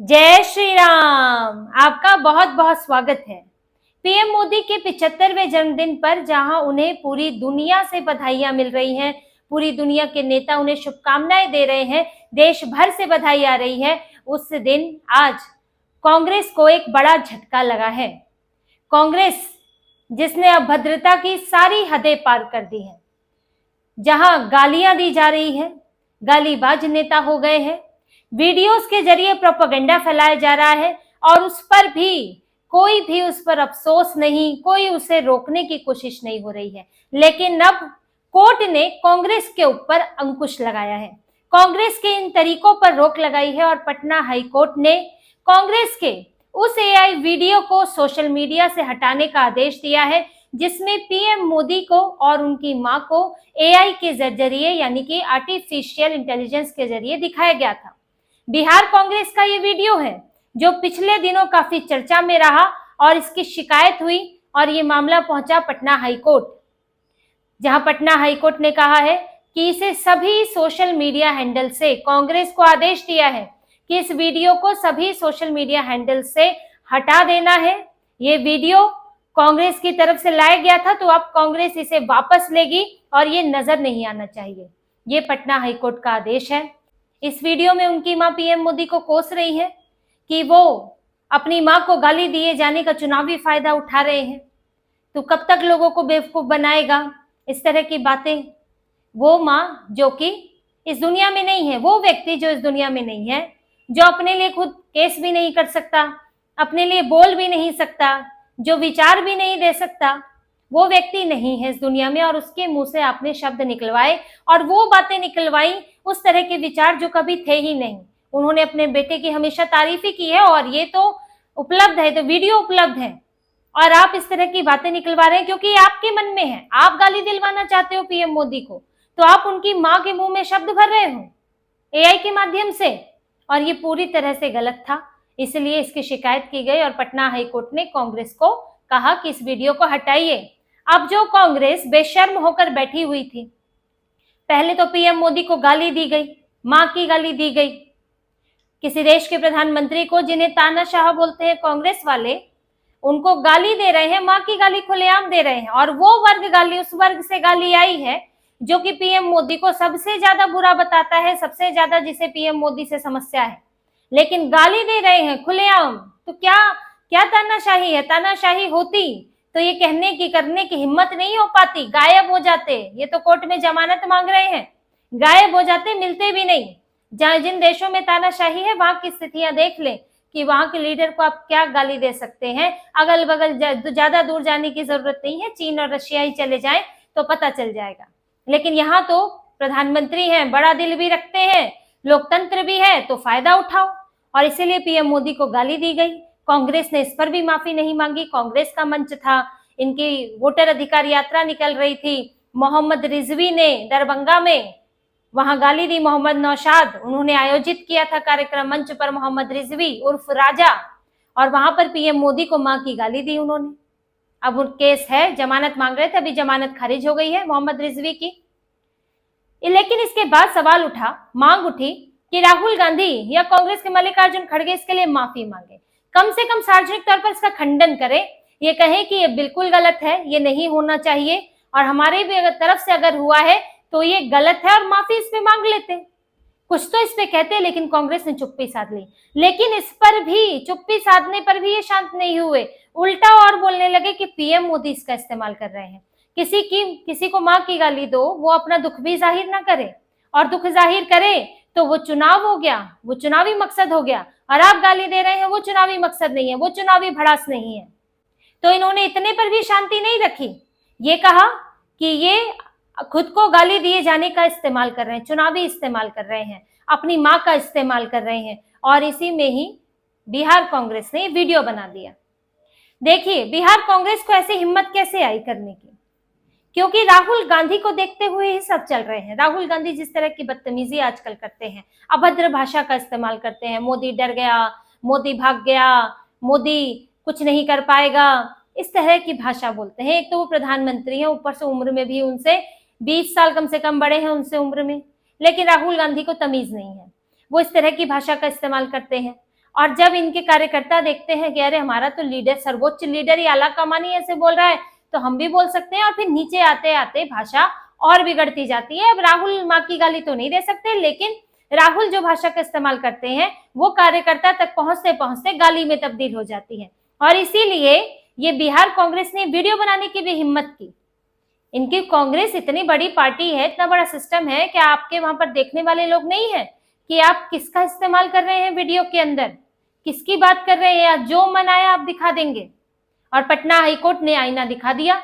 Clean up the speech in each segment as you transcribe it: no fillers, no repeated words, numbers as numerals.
जय श्री राम। आपका बहुत बहुत स्वागत है पीएम मोदी के 75वें जन्मदिन पर, जहां उन्हें पूरी दुनिया से बधाइयां मिल रही हैं। पूरी दुनिया के नेता उन्हें शुभकामनाएं दे रहे हैं, देश भर से बधाई आ रही है। उस दिन आज कांग्रेस को एक बड़ा झटका लगा है। कांग्रेस जिसने अभद्रता की सारी हदें पार कर दी है, जहां गालियां दी जा रही है, गालीबाज नेता हो गए हैं, वीडियोस के जरिए प्रोपेगेंडा फैलाया जा रहा है और उस पर भी कोई भी उस पर अफसोस नहीं, कोई उसे रोकने की कोशिश नहीं हो रही है। लेकिन अब कोर्ट ने कांग्रेस के ऊपर अंकुश लगाया है, कांग्रेस के इन तरीकों पर रोक लगाई है और पटना हाई कोर्ट ने कांग्रेस के उस एआई वीडियो को सोशल मीडिया से हटाने का आदेश दिया है, जिसमें पीएम मोदी को और उनकी मां को एआई के जरिए यानी कि आर्टिफिशियल इंटेलिजेंस के जरिए दिखाया गया था। बिहार कांग्रेस का ये वीडियो है जो पिछले दिनों काफी चर्चा में रहा और इसकी शिकायत हुई और ये मामला पहुंचा पटना हाई कोर्ट, जहां पटना हाई कोर्ट ने कहा है कि इसे सभी सोशल मीडिया हैंडल से, कांग्रेस को आदेश दिया है कि इस वीडियो को सभी सोशल मीडिया हैंडल से हटा देना है। ये वीडियो कांग्रेस की तरफ से लाया गया था, तो अब कांग्रेस इसे वापस लेगी और ये नजर नहीं आना चाहिए। ये पटना हाई कोर्ट का आदेश है। इस वीडियो में उनकी मां पीएम मोदी को कोस रही है कि वो अपनी मां को गाली दिए जाने का चुनावी फायदा उठा रहे हैं। तो कब तक लोगों को बेवकूफ बनाएगा इस तरह की बातें। वो मां जो कि इस दुनिया में नहीं है, वो व्यक्ति जो इस दुनिया में नहीं है, जो अपने लिए खुद केस भी नहीं कर सकता, अपने लिए बोल भी नहीं सकता, जो विचार भी नहीं दे सकता, वो व्यक्ति नहीं है इस दुनिया में। और उसके मुंह से आपने शब्द निकलवाए और वो बातें निकलवाई, उस तरह के विचार जो कभी थे ही नहीं। उन्होंने अपने बेटे की हमेशा तारीफ ही की है और ये तो उपलब्ध है, तो वीडियो उपलब्ध है और आप इस तरह की बातें निकलवा रहे हैं क्योंकि आपके मन में है, आप गाली दिलवाना चाहते हो पीएम मोदी को, तो आप उनकी मां के मुंह में शब्द भर रहे हो एआई के माध्यम से, और ये पूरी तरह से गलत था। इसलिए इसकी शिकायत की गई और पटना हाई कोर्ट ने कांग्रेस को कहा कि इस वीडियो को हटाइए। अब जो कांग्रेस बेशर्म होकर बैठी हुई थी, पहले तो पीएम मोदी को गाली दी गई, मां की गाली दी गई, किसी देश के प्रधानमंत्री को जिन्हें तानाशाह बोलते हैं कांग्रेस वाले, उनको गाली दे रहे हैं, मां की गाली खुलेआम दे रहे हैं। और वो वर्ग गाली, उस वर्ग से गाली आई है जो कि पीएम मोदी को सबसे ज्यादा बुरा बताता है, सबसे ज्यादा जिसे पीएम मोदी से समस्या है, लेकिन गाली दे रहे हैं खुलेआम। तो क्या क्या तानाशाही है? तानाशाही होती तो ये कहने की, करने की हिम्मत नहीं हो पाती, गायब हो जाते। ये तो कोर्ट में जमानत मांग रहे हैं, गायब हो जाते, मिलते भी नहीं। जहां जिन देशों में तानाशाही है वहां की स्थितियां देख लें कि वहां के लीडर को आप क्या गाली दे सकते हैं। अगल बगल ज्यादा दूर जाने की जरूरत नहीं है, चीन और रशिया ही चले जाएं तो पता चल जाएगा। लेकिन यहाँ तो प्रधानमंत्री हैं, बड़ा दिल भी रखते हैं, लोकतंत्र भी है, तो फायदा उठाओ। और इसीलिए पीएम मोदी को गाली दी गई। कांग्रेस ने इस पर भी माफी नहीं मांगी। कांग्रेस का मंच था, इनकी वोटर अधिकार यात्रा निकल रही थी, मोहम्मद रिजवी ने दरभंगा में वहां गाली दी। मोहम्मद नौशाद, उन्होंने आयोजित किया था कार्यक्रम, मंच पर मोहम्मद रिजवी उर्फ राजा, और वहां पर पीएम मोदी को मां की गाली दी उन्होंने। अब वो केस है, जमानत मांग रहे थे, अभी जमानत खारिज हो गई है मोहम्मद रिजवी की। लेकिन इसके बाद सवाल उठा, मांग उठी कि राहुल गांधी या कांग्रेस के मल्लिकार्जुन खड़गे इसके लिए माफी मांगे, कम से कम सार्वजनिक तौर पर इसका खंडन करें, ये कहें कि ये बिल्कुल गलत है, ये नहीं होना चाहिए, और हमारे भी अगर तरफ से अगर हुआ है तो ये गलत है और माफी इस पे मांग लेते, कुछ तो इस पे कहते। लेकिन कांग्रेस ने चुप्पी साध ली। लेकिन इस पर भी, चुप्पी साधने पर भी ये शांत नहीं हुए, उल्टा और बोलने लगे कि पीएम मोदी इसका इस्तेमाल कर रहे हैं। किसी को मां की गाली दो, वो अपना दुख भी जाहिर ना करे, और दुख जाहिर करे तो वो चुनाव हो गया, वो चुनावी मकसद हो गया, और आप गाली दे रहे हैं, वो चुनावी मकसद नहीं है, वो चुनावी भड़ास नहीं है। तो इन्होंने इतने पर भी शांति नहीं रखी, ये कहा कि ये खुद को गाली दिए जाने का इस्तेमाल कर रहे हैं, चुनावी इस्तेमाल कर रहे हैं, अपनी मां का इस्तेमाल कर रहे हैं। और इसी में ही बिहार कांग्रेस ने वीडियो बना दिया। देखिए बिहार कांग्रेस को ऐसी हिम्मत कैसे आई करने की, क्योंकि राहुल गांधी को देखते हुए ही सब चल रहे हैं। राहुल गांधी जिस तरह की बदतमीजी आजकल करते हैं, अभद्र भाषा का इस्तेमाल करते हैं, मोदी डर गया, मोदी भाग गया, मोदी कुछ नहीं कर पाएगा, इस तरह की भाषा बोलते हैं। एक तो वो प्रधानमंत्री हैं, ऊपर से उम्र में भी उनसे 20 साल कम से कम बड़े हैं उनसे उम्र में, लेकिन राहुल गांधी को तमीज नहीं है, वो इस तरह की भाषा का इस्तेमाल करते हैं। और जब इनके कार्यकर्ता देखते हैं कि अरे हमारा तो लीडर, सर्वोच्च लीडर ही आला कमानी ऐसे बोल रहा है, तो हम भी बोल सकते हैं, और फिर नीचे आते आते भाषा और बिगड़ती जाती है। अब राहुल माँ की गाली तो नहीं दे सकते, लेकिन राहुल जो भाषा का इस्तेमाल करते हैं वो कार्यकर्ता तक पहुंचते पहुंचते गाली में तब्दील हो जाती है। और इसीलिए ये बिहार कांग्रेस ने वीडियो बनाने की भी हिम्मत की। इनकी कांग्रेस इतनी बड़ी पार्टी है, इतना बड़ा सिस्टम है, कि आपके वहां पर देखने वाले लोग नहीं है कि आप किसका इस्तेमाल कर रहे हैं वीडियो के अंदर, किसकी बात कर रहे हैं, या जो मन आया आप दिखा देंगे। और पटना हाईकोर्ट ने आईना दिखा दिया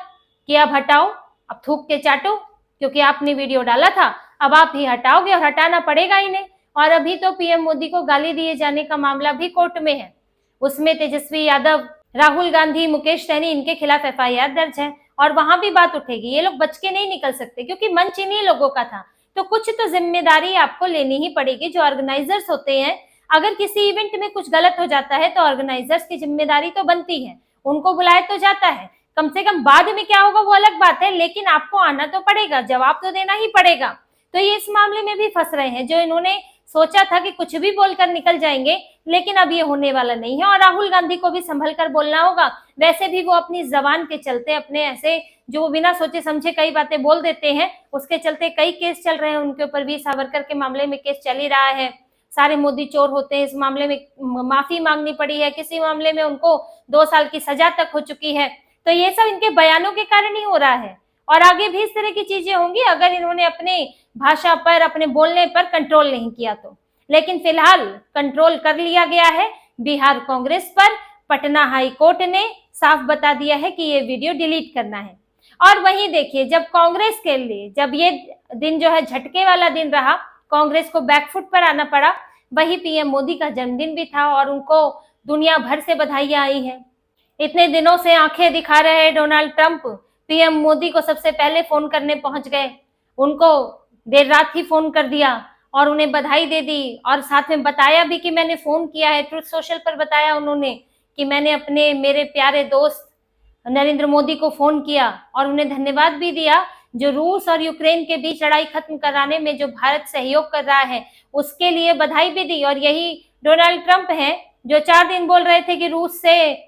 कि अब हटाओ, अब थूक के चाटो, क्योंकि आपने वीडियो डाला था, अब आप ही हटाओगे और हटाना पड़ेगा इन्हें। और अभी तो पीएम मोदी को गाली दिए जाने का मामला भी कोर्ट में है, उसमें तेजस्वी यादव, राहुल गांधी, मुकेश सहनी, इनके खिलाफ एफआईआर दर्ज है और वहां भी बात उठेगी। ये लोग बच के नहीं निकल सकते, क्योंकि मंच इन्हीं लोगों का था। तो कुछ तो जिम्मेदारी आपको लेनी ही पड़ेगी। जो ऑर्गेनाइजर्स होते हैं, अगर किसी इवेंट में कुछ गलत हो जाता है तो ऑर्गेनाइजर्स की जिम्मेदारी तो बनती है, उनको बुलाया तो जाता है, कम से कम बाद में क्या होगा वो अलग बात है, लेकिन आपको आना तो पड़ेगा, जवाब तो देना ही पड़ेगा। तो ये इस मामले में भी फंस रहे हैं, जो इन्होंने सोचा था कि कुछ भी बोलकर निकल जाएंगे, लेकिन अब ये होने वाला नहीं है। और राहुल गांधी को भी संभल कर बोलना होगा। वैसे भी वो अपनी जबान के चलते, अपने ऐसे जो बिना सोचे समझे कई बातें बोल देते हैं, उसके चलते कई केस चल रहे हैं उनके ऊपर। वीर सावरकर के मामले में केस चल ही रहा है, सारे मोदी चोर होते हैं, इस मामले में माफी मांगनी पड़ी है, किसी मामले में उनको 2 साल की सजा तक हो चुकी है। तो ये सब इनके बयानों के कारण ही हो रहा है, और आगे भी इस तरह की चीजें होंगी अगर इन्होंने अपने भाषा पर, अपने बोलने पर कंट्रोल नहीं किया तो। लेकिन फिलहाल कंट्रोल कर लिया गया है बिहार कांग्रेस पर। पटना हाई कोर्ट ने साफ बता दिया है कि ये वीडियो डिलीट करना है। और वहीं देखिए, जब कांग्रेस के लिए, जब ये दिन जो है झटके वाला दिन रहा, कांग्रेस को बैकफुट पर आना पड़ा, वही पीएम मोदी का जन्मदिन भी था और उनको दुनिया भर से बधाइयां आई हैं। इतने दिनों से आंखें दिखा रहे हैं डोनाल्ड ट्रंप, पीएम मोदी को सबसे पहले फोन करने पहुंच गए, उनको देर रात ही फोन कर दिया और उन्हें बधाई दे दी, और साथ में बताया भी कि मैंने फोन किया है। ट्रुथ सोशल पर बताया उन्होंने कि मैंने अपने मेरे प्यारे दोस्त नरेंद्र मोदी को फोन किया, और उन्हें धन्यवाद भी दिया जो रूस और यूक्रेन के बीच लड़ाई खत्म कराने में जो भारत सहयोग कर रहा है उसके लिए बधाई भी दी। और यही डोनाल्ड ट्रंप हैं जो 4 दिन बोल रहे थे कि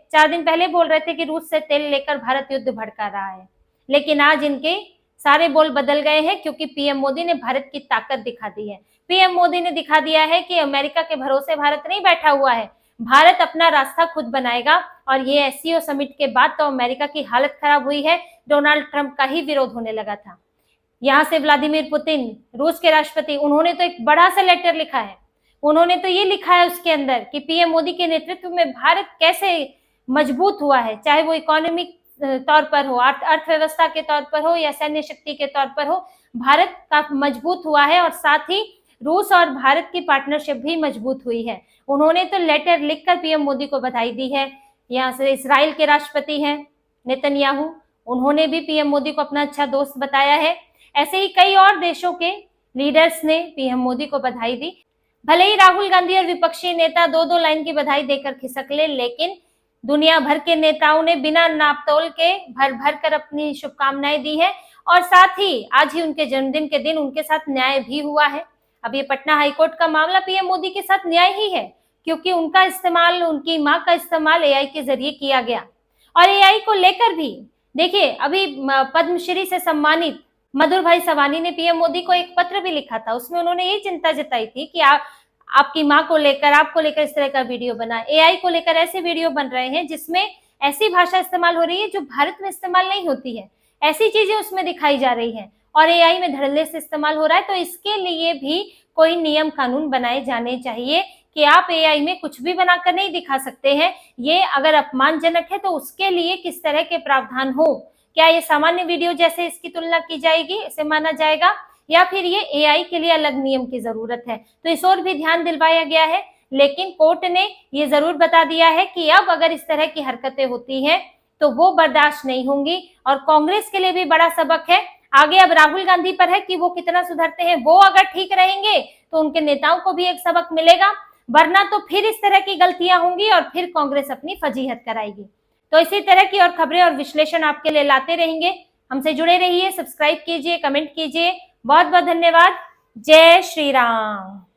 4 दिन पहले बोल रहे थे कि रूस से तेल लेकर भारत युद्ध भड़का रहा है, लेकिन आज इनके सारे बोल बदल गए हैं, क्योंकि पीएम मोदी ने भारत की ताकत दिखा दी है। पीएम मोदी ने दिखा दिया है कि अमेरिका के भरोसे भारत नहीं बैठा हुआ है, भारत अपना रास्ता खुद बनाएगा। और ये एससीओ समिट के बाद तो अमेरिका की हालत खराब हुई है, डोनाल्ड ट्रंप का ही विरोध होने लगा था। यहाँ से व्लादिमीर पुतिन, रूस के राष्ट्रपति, उन्होंने तो एक बड़ा सा लेटर लिखा है। उन्होंने तो ये लिखा है उसके अंदर कि पीएम मोदी के नेतृत्व में भारत कैसे मजबूत हुआ है, चाहे वो इकोनॉमिक तौर पर हो, अर्थव्यवस्था के तौर पर हो, या सैन्य शक्ति के तौर पर हो, भारत काफी मजबूत हुआ है। और साथ ही रूस और भारत की पार्टनरशिप भी मजबूत हुई है। उन्होंने तो लेटर लिखकर पीएम मोदी को बधाई दी है। यहाँ से इसराइल के राष्ट्रपति हैं नेतन्याहू, उन्होंने भी पीएम मोदी को अपना अच्छा दोस्त बताया है। ऐसे ही कई और देशों के लीडर्स ने पीएम मोदी को बधाई दी। भले ही राहुल गांधी और विपक्षी नेता 2-2 लाइन की बधाई देकर खिसक ले, लेकिन दुनिया भर के नेताओं ने बिना नापतोल के भर भर कर अपनी शुभकामनाएं दी है। और साथ ही आज ही उनके जन्मदिन के दिन उनके साथ न्याय भी हुआ है। अब ये पटना हाईकोर्ट का मामला पीएम मोदी के साथ न्याय ही है, क्योंकि उनका इस्तेमाल, उनकी मां का इस्तेमाल एआई के जरिए किया गया। और एआई को लेकर भी देखिए, अभी पद्मश्री से सम्मानित मधुर भाई सवानी ने पीएम मोदी को एक पत्र भी लिखा था। उसमें उन्होंने ये चिंता जताई थी कि आपकी माँ को लेकर, आपको लेकर इस तरह का वीडियो बना, एआई को लेकर ऐसे वीडियो बन रहे हैं जिसमें ऐसी भाषा इस्तेमाल हो रही है जो भारत में इस्तेमाल नहीं होती है, ऐसी चीजें उसमें दिखाई जा रही हैं, और एआई में धड़ल्ले से इस्तेमाल हो रहा है। तो इसके लिए भी कोई नियम कानून बनाए जाने चाहिए कि आप एआई में कुछ भी बनाकर नहीं दिखा सकते हैं। ये अगर अपमानजनक है तो उसके लिए किस तरह के प्रावधान हो, क्या ये सामान्य वीडियो जैसे इसकी तुलना की जाएगी, इसे माना जाएगा, या फिर ये एआई के लिए अलग नियम की जरूरत है। तो इस ओर भी ध्यान दिलवाया गया है, लेकिन कोर्ट ने ये जरूर बता दिया है कि अब अगर इस तरह की हरकतें होती हैं तो वो बर्दाश्त नहीं होंगी। और कांग्रेस के लिए भी बड़ा सबक है। आगे अब राहुल गांधी पर है कि वो कितना सुधरते हैं। वो अगर ठीक रहेंगे तो उनके नेताओं को भी एक सबक मिलेगा, वरना तो फिर इस तरह की गलतियां होंगी और फिर कांग्रेस अपनी फजीहत कराएगी। तो इसी तरह की और खबरें और विश्लेषण आपके लिए लाते रहेंगे। हमसे जुड़े रहिए, सब्सक्राइब कीजिए, कमेंट कीजिए। बहुत बहुत धन्यवाद। जय श्री राम।